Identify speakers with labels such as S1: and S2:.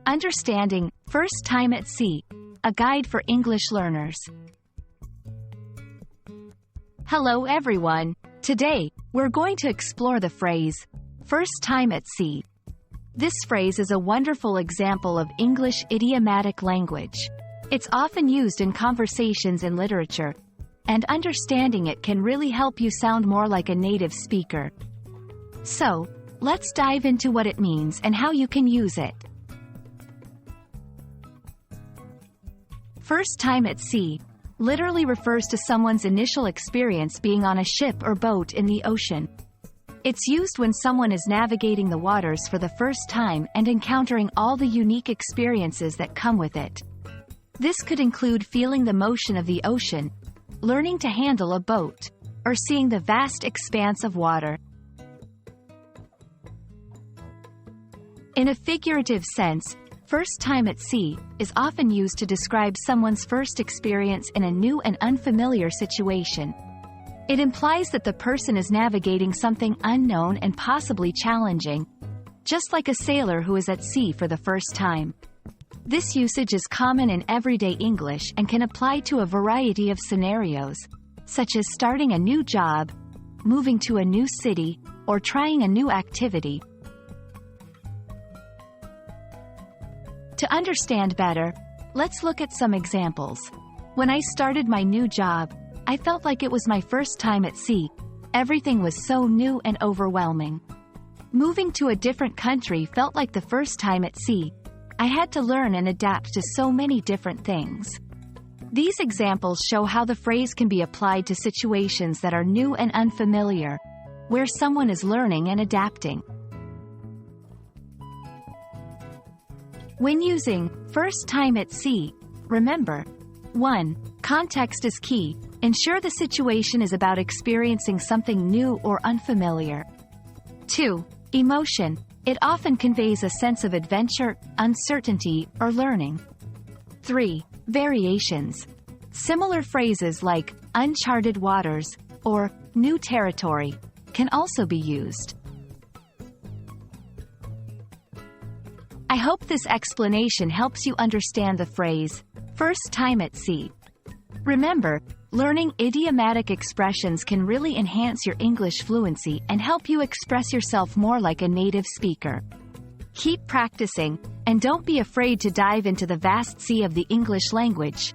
S1: Understanding First Time at Sea, a guide for English learners. Hello everyone. Today, we're going to explore the phrase, first time at sea. This phrase is a wonderful example of English idiomatic language. It's often used in conversations and literature, and understanding it can really help you sound more like a native speaker. So, let's dive into what it means and how you can use it. First time at sea literally refers to someone's initial experience being on a ship or boat in the ocean. It's used when someone is navigating the waters for the first time and encountering all the unique experiences that come with it. This could include feeling the motion of the ocean, learning to handle a boat, or seeing the vast expanse of water. In a figurative sense, first time at sea is often used to describe someone's first experience in a new and unfamiliar situation. It implies that the person is navigating something unknown and possibly challenging, just like a sailor who is at sea for the first time. This usage is common in everyday English and can apply to a variety of scenarios, such as starting a new job, moving to a new city, or trying a new activity. To understand better, let's look at some examples. When I started my new job, I felt like it was my first time at sea. Everything was so new and overwhelming. Moving to a different country felt like the first time at sea. I had to learn and adapt to so many different things. These examples show how the phrase can be applied to situations that are new and unfamiliar, where someone is learning and adapting. When using first time at sea, remember: 1. Context is key. Ensure the situation is about experiencing something new or unfamiliar. 2. Emotion. It often conveys a sense of adventure, uncertainty, or learning. 3. Variations. Similar phrases like uncharted waters or new territory can also be used. I hope this explanation helps you understand the phrase, first time at sea. Remember, learning idiomatic expressions can really enhance your English fluency and help you express yourself more like a native speaker. Keep practicing, and don't be afraid to dive into the vast sea of the English language.